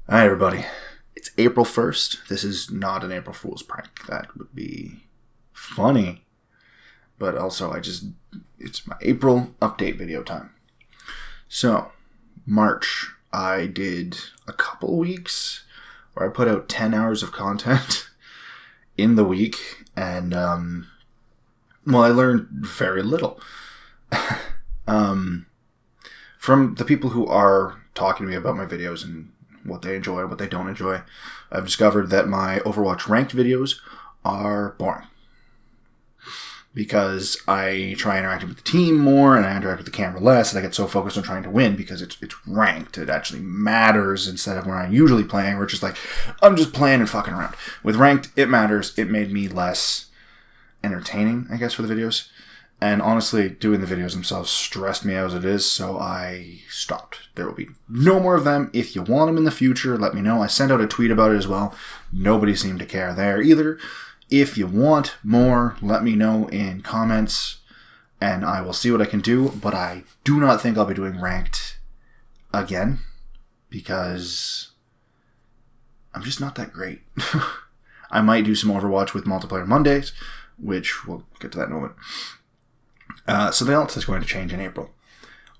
Hi, everybody. It's April 1st. This is not an April Fool's prank. That would be funny. But also, it's my April update video time. So, March, I did a couple weeks where I put out 10 hours of content in the week. And, I learned very little. From the people who are talking to me about my videos and what they enjoy, what they don't enjoy, I've discovered that my Overwatch ranked videos are boring. Because I try interacting with the team more, and I interact with the camera less, and I get so focused on trying to win because it's ranked. It actually matters instead of when I'm usually playing, where it's just like, I'm just playing and fucking around. With ranked, it matters. It made me less entertaining, I guess, for the videos. And honestly, doing the videos themselves stressed me out as it is, so I stopped. There will be no more of them. If you want them in the future, let me know. I sent out a tweet about it as well. Nobody seemed to care there either. If you want more, let me know in comments, and I will see what I can do. But I do not think I'll be doing ranked again, because I'm just not that great. I might do some Overwatch with multiplayer Mondays, which we'll get to that in a moment. Something else that's going to change in April.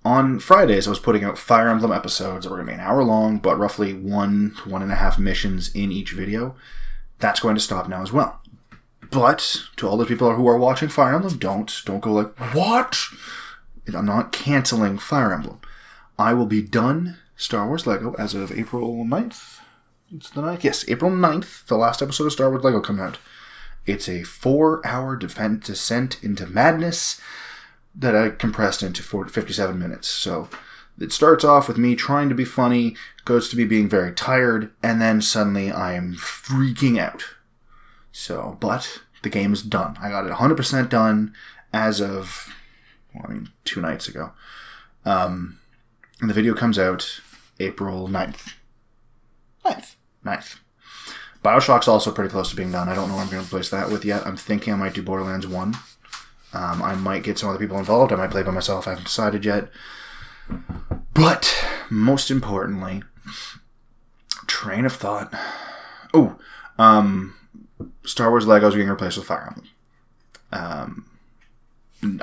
On Fridays, I was putting out Fire Emblem episodes that were going to be an hour long, but roughly 1 to 1.5 missions in each video. That's going to stop now as well. But to all the people who are watching Fire Emblem, don't go like, what? I'm not canceling Fire Emblem. I will be done Star Wars Lego as of April 9th. It's the 9th? Yes, April 9th, the last episode of Star Wars Lego coming out. It's a 4-hour descent into madness that I compressed into 57 minutes. So it starts off with me trying to be funny, goes to me being very tired, and then suddenly I am freaking out. So, but the game is done. I got it 100% done as of, 2 nights ago. And the video comes out April 9th. 9th. Bioshock's also pretty close to being done. I don't know where I'm going to place that with yet. I'm thinking I might do Borderlands 1. I might get some other people involved. I might play by myself. I haven't decided yet. But, most importantly, train of thought. Star Wars Legos are getting replaced with Fire Emblem.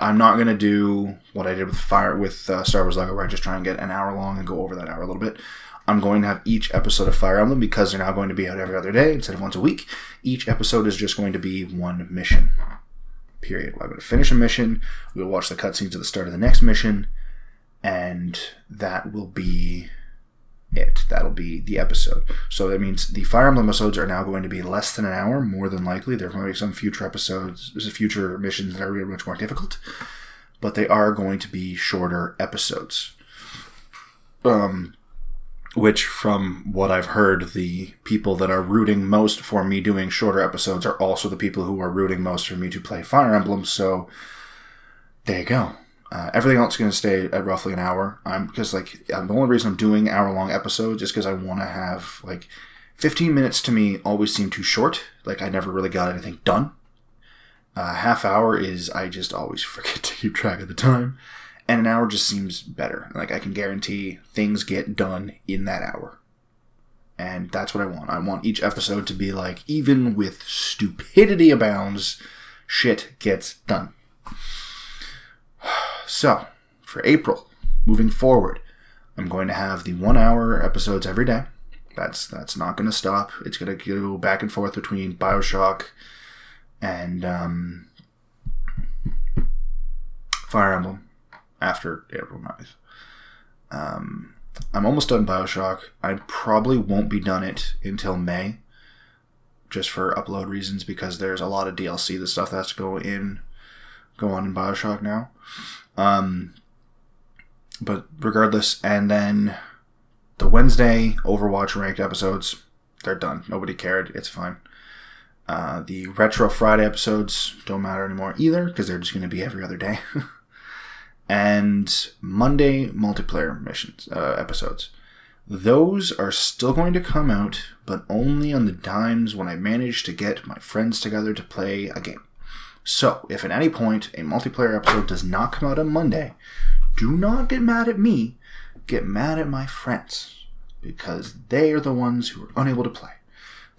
I'm not going to do what I did with Star Wars Lego, where I just try and get an hour long and go over that hour a little bit. I'm going to have each episode of Fire Emblem, because they're now going to be out every other day instead of once a week. Each episode is just going to be one mission. Period. I'm going to finish a mission, we'll watch the cutscenes at the start of the next mission, and that will be it. That'll be the episode. So that means the Fire Emblem episodes are now going to be less than an hour, more than likely. There might be some future missions that are really much more difficult, but they are going to be shorter episodes. Which, from what I've heard, the people that are rooting most for me doing shorter episodes are also the people who are rooting most for me to play Fire Emblem, so there you go. Everything else is going to stay at roughly an hour. The only reason I'm doing hour-long episodes is because I want to have, 15 minutes to me always seem too short. I never really got anything done. Half hour is, I just always forget to keep track of the time. And an hour just seems better. I can guarantee things get done in that hour. And that's what I want. I want each episode to be even with stupidity abounds, shit gets done. So, for April, moving forward, I'm going to have the 1-hour episodes every day. That's not going to stop. It's going to go back and forth between Bioshock and Fire Emblem. After April 9th. I'm almost done Bioshock. I probably won't be done it until May, just for upload reasons, because there's a lot of DLC, the stuff that has to go on in Bioshock now. But regardless, and then the Wednesday Overwatch ranked episodes, they're done. Nobody cared. It's fine. The Retro Friday episodes don't matter anymore either, because they're just going to be every other day. And Monday multiplayer missions episodes. Those are still going to come out, but only on the times when I manage to get my friends together to play a game. So, if at any point a multiplayer episode does not come out on Monday, do not get mad at me, get mad at my friends. because they are the ones who are unable to play.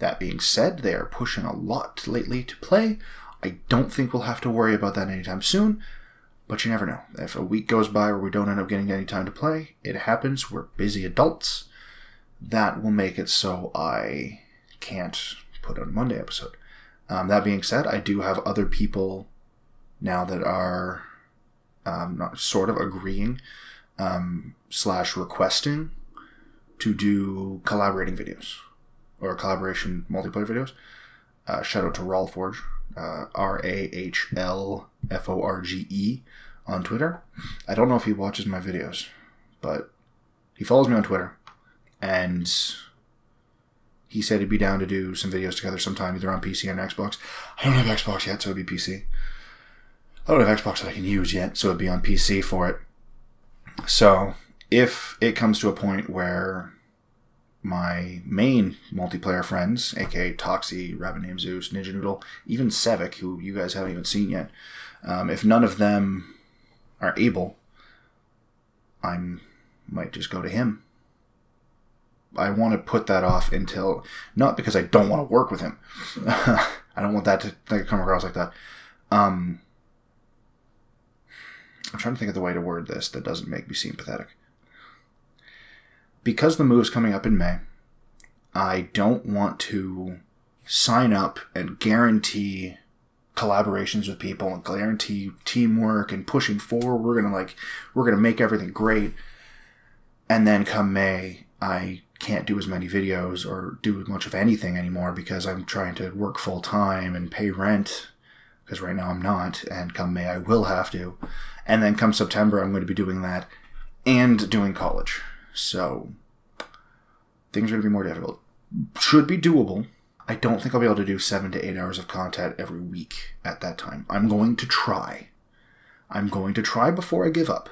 That being said, they are pushing a lot lately to play. I don't think we'll have to worry about that anytime soon, but you never know. If a week goes by where we don't end up getting any time to play, it happens. We're busy adults. That will make it so I can't put out a Monday episode. That being said, I do have other people now that are not sort of agreeing / requesting to do collaborating videos or collaboration multiplayer videos. Shout out to Rawlforge, RAHLFORGE on Twitter. I don't know if he watches my videos, but he follows me on Twitter, and he said he'd be down to do some videos together sometime, either on PC or Xbox. I don't have Xbox yet, so it'd be PC. I don't have Xbox that I can use yet, so it'd be on PC for it. So, if it comes to a point where my main multiplayer friends, aka Toxie, Rabbit Named Zeus, Ninja Noodle, even Sevik, who you guys haven't even seen yet, if none of them are able, I might just go to him. I want to put that off until, not because I don't want to work with him. I don't want that to come across like that. I'm trying to think of the way to word this that doesn't make me seem pathetic. Because the move's coming up in May, I don't want to sign up and guarantee collaborations with people and guarantee teamwork and pushing forward. We're gonna make everything great, and then come May, I can't do as many videos or do much of anything anymore because I'm trying to work full time and pay rent, because right now I'm not, and come May I will have to, and then come September I'm going to be doing that and doing college. So things are going to be more difficult. Should be doable. I don't think I'll be able to do 7 to 8 hours of content every week at that time. I'm going to try. I'm going to try before I give up.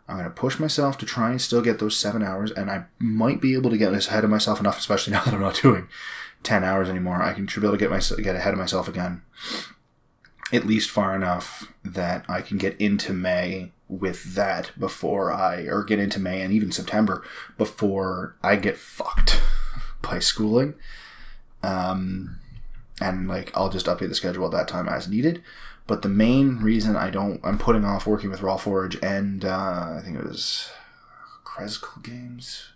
I'm going to push myself to try and still get those 7 hours, and I might be able to get ahead of myself enough, especially now that I'm not doing 10 hours anymore. I should be able to get ahead of myself again, at least far enough that I can get into May with that or get into May and even September before I get fucked by schooling. And I'll just update the schedule at that time as needed. But the main reason I'm putting off working with Rawlforge and I think it was Krezkl Games.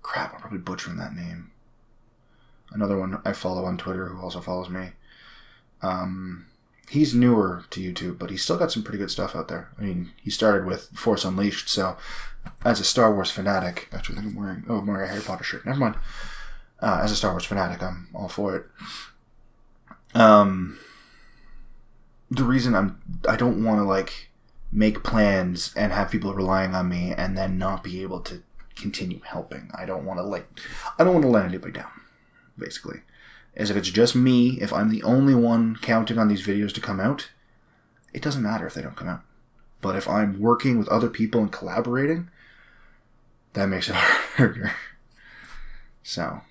Crap, I'm probably butchering that name. Another one I follow on Twitter who also follows me. He's newer to YouTube, but he's still got some pretty good stuff out there. I mean, he started with Force Unleashed, so as a Star Wars fanatic, actually I think I'm wearing a Harry Potter shirt. Never mind. As a Star Wars fanatic, I'm all for it. The reason I don't want to make plans and have people relying on me and then not be able to continue helping. I don't want to let anybody down, basically. As if it's just me, if I'm the only one counting on these videos to come out, it doesn't matter if they don't come out. But if I'm working with other people and collaborating, that makes it harder. So,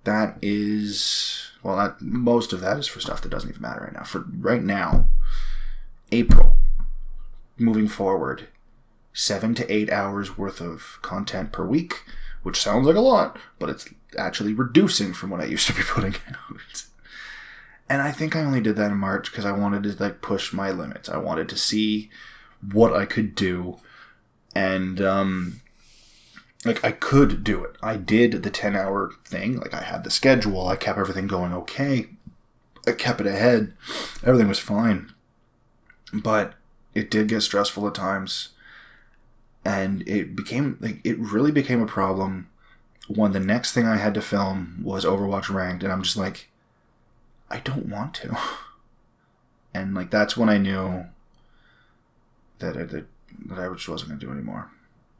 that is, most of that is for stuff that doesn't even matter right now. For right now, April, moving forward, 7 to 8 hours worth of content per week, which sounds like a lot, but it's actually reducing from what I used to be putting out. And I think I only did that in March because I wanted to push my limits. I wanted to see what I could do, and I could do it. I did the 10-hour thing. I had the schedule. I kept everything going okay. I kept it ahead. Everything was fine. But it did get stressful at times. And it really became a problem when the next thing I had to film was Overwatch Ranked. And I'm just I don't want to. And that's when I knew that I just wasn't going to do anymore.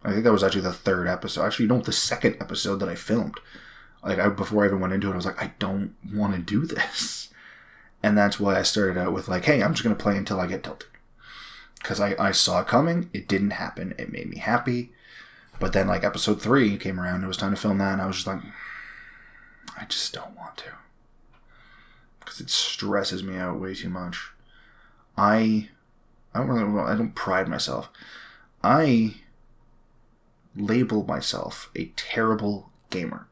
I think that was actually the third episode. Actually, the second episode that I filmed. Before I even went into it, I was I don't want to do this. And that's why I started out with hey, I'm just going to play until I get tilted. Because I saw it coming. It didn't happen. It made me happy. But then episode 3 came around. It was time to film that. And I was just I just don't want to. Because it stresses me out way too much. I don't pride myself. I label myself a terrible gamer.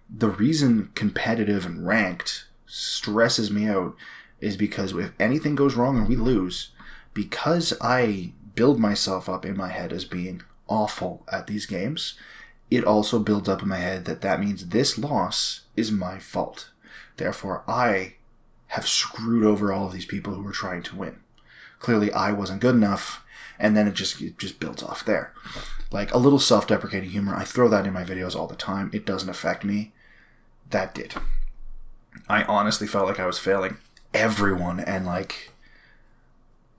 The reason competitive and ranked stresses me out is because if anything goes wrong and we lose, because I build myself up in my head as being awful at these games, it also builds up in my head that means this loss is my fault. Therefore, I have screwed over all of these people who were trying to win. Clearly, I wasn't good enough, and then it just builds off there. Like, a little self-deprecating humor, I throw that in my videos all the time. It doesn't affect me. That did. I honestly felt like I was failing everyone, and like,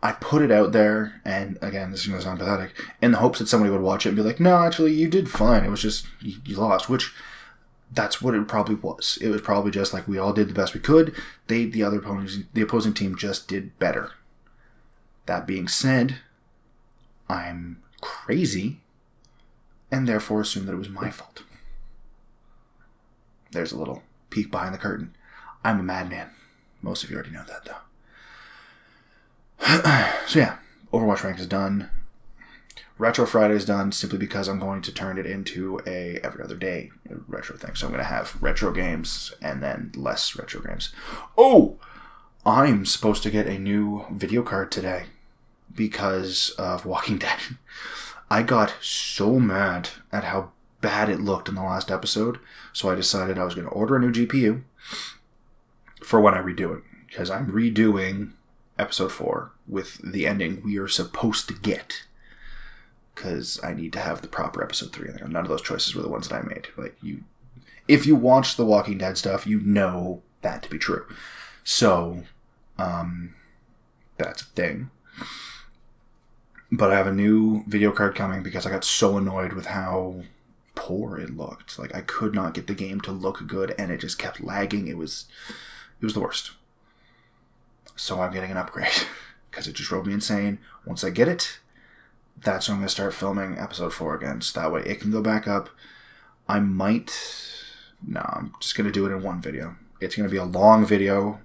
I put it out there, and again, this is going to sound pathetic, in the hopes that somebody would watch it and be like, no, actually, you did fine. It was just, you lost, which that's what it probably was. It was probably just like we all did the best we could. The opposing team just did better. That being said, I'm crazy, and therefore assume that it was my fault. There's a little peek behind the curtain. I'm a madman. Most of you already know that, though. So yeah, Overwatch Rank is done. Retro Friday is done simply because I'm going to turn it into a every other day retro thing. So I'm going to have retro games and then less retro games. Oh! I'm supposed to get a new video card today because of Walking Dead. I got so mad at how bad it looked in the last episode, so I decided I was going to order a new GPU for when I redo it. Because I'm redoing episode 4 with the ending we are supposed to get, because I need to have the proper episode 3 in there. None of those choices were the ones that I made. Like, if you watch the Walking Dead stuff, you know that to be true. So, that's a thing. But I have a new video card coming because I got so annoyed with how poor it looked. Like, I could not get the game to look good, and it just kept lagging. It was the worst. So I'm getting an upgrade because it just drove me insane. Once I get it, that's when I'm going to start filming episode 4 again. So that way it can go back up. I'm just going to do it in one video. It's going to be a long video,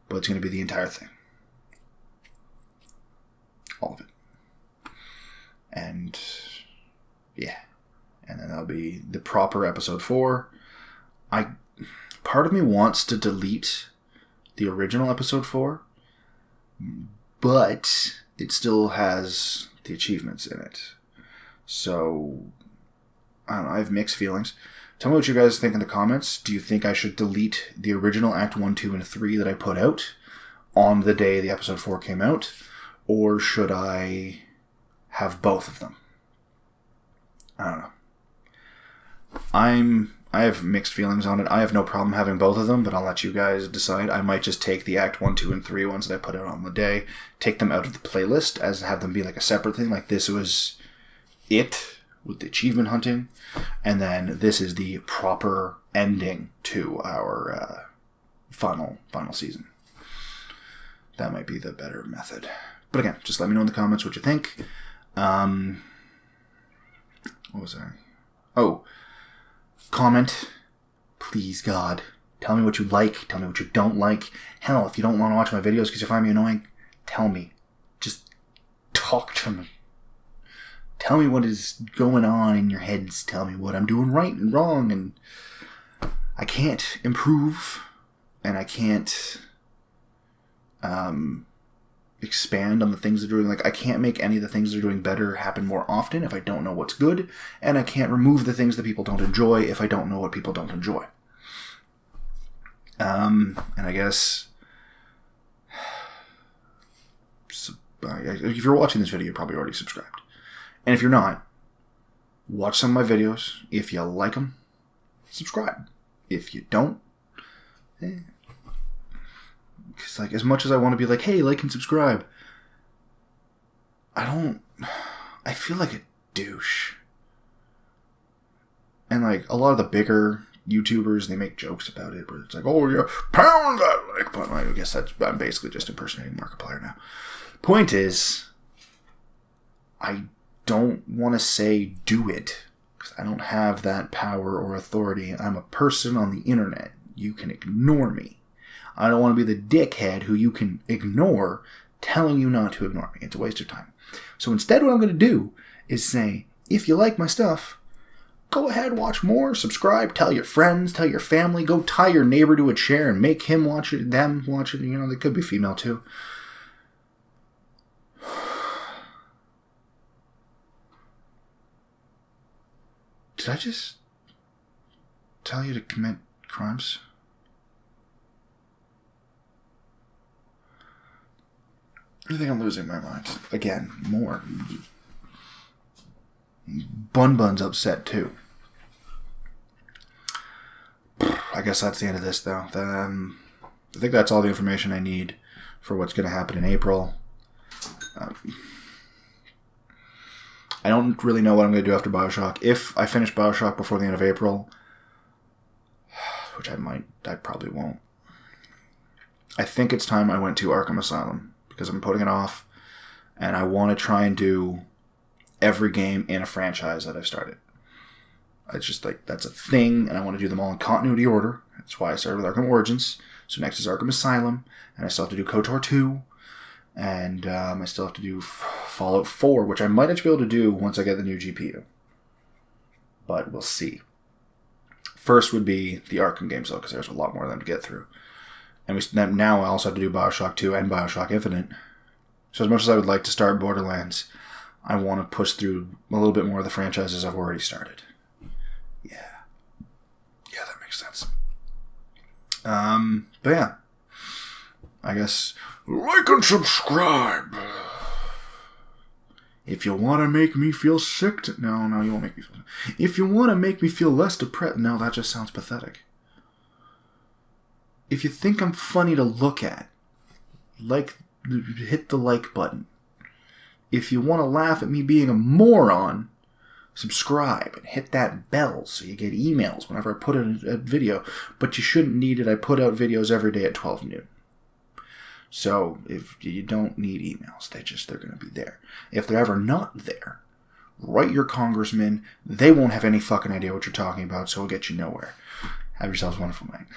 but it's going to be the entire thing. All of it. And yeah. And then that'll be the proper episode 4. Part of me wants to delete the original episode 4, but it still has the achievements in it. So, I don't know, I have mixed feelings. Tell me what you guys think in the comments. Do you think I should delete the original Act 1, 2, and 3 that I put out on the day the episode 4 came out? Or should I have both of them? I don't know. I have mixed feelings on it. I have no problem having both of them, but I'll let you guys decide. I might just take the Act 1, 2, and 3 ones that I put out on the day, take them out of the playlist, as have them be like a separate thing. Like, this was it with the achievement hunting, and then this is the proper ending to our final season. That might be the better method. But again, just let me know in the comments what you think. What was I? Oh, comment, please, God. Tell me what you like. Tell me what you don't like. Hell, if you don't want to watch my videos because you find me annoying, tell me. Just talk to me. Tell me what is going on in your heads. Tell me what I'm doing right and wrong. And I can't improve, and I can't expand on the things they're doing. Like, I can't make any of the things they're doing better happen more often if I don't know what's good, and I can't remove the things that people don't enjoy if I don't know what people don't enjoy. And I guess if you're watching this video, you're probably already subscribed. And if you're not, watch some of my videos. If you like them, subscribe. If you don't, because, like, as much as I want to be like, hey, like and subscribe, I feel like a douche. And, like, a lot of the bigger YouTubers, they make jokes about it, where it's like, oh, yeah, pound that like button. I guess I'm basically just impersonating Markiplier now. Point is, I don't want to say do it, because I don't have that power or authority. I'm a person on the internet. You can ignore me. I don't want to be the dickhead who you can ignore telling you not to ignore me. It's a waste of time. So instead what I'm going to do is say, if you like my stuff, go ahead, watch more, subscribe, tell your friends, tell your family, go tie your neighbor to a chair and make him watch it, them watch it. You know, they could be female too. Did I just tell you to commit crimes? I think I'm losing my mind. Again, more. Bun's upset too. I guess that's the end of this, though. I think that's all the information I need for what's going to happen in April. I don't really know what I'm going to do after Bioshock. If I finish Bioshock before the end of April, which I probably won't. I think it's time I went to Arkham Asylum, because I'm putting it off, and I want to try and do every game in a franchise that I've started. It's just like, that's a thing, and I want to do them all in continuity order. That's why I started with Arkham Origins. So next is Arkham Asylum, and I still have to do KOTOR 2, and I still have to do Fallout 4, which I might actually be able to do once I get the new GPU. But we'll see. First would be the Arkham games, though, because there's a lot more of them to get through. And now I also have to do Bioshock 2 and Bioshock Infinite. So as much as I would like to start Borderlands, I want to push through a little bit more of the franchises I've already started. Yeah. Yeah, that makes sense. But yeah. I guess, like and subscribe. If you want to make me feel sick No, you won't make me feel sick. If you want to make me feel less depressed... No, that just sounds pathetic. If you think I'm funny to look at, hit the like button. If you want to laugh at me being a moron, subscribe and hit that bell so you get emails whenever I put a video. But you shouldn't need it. I put out videos every day at 12 noon. So if you don't need emails, they're going to be there. If they're ever not there, write your congressman. They won't have any fucking idea what you're talking about, so it'll get you nowhere. Have yourselves a wonderful night.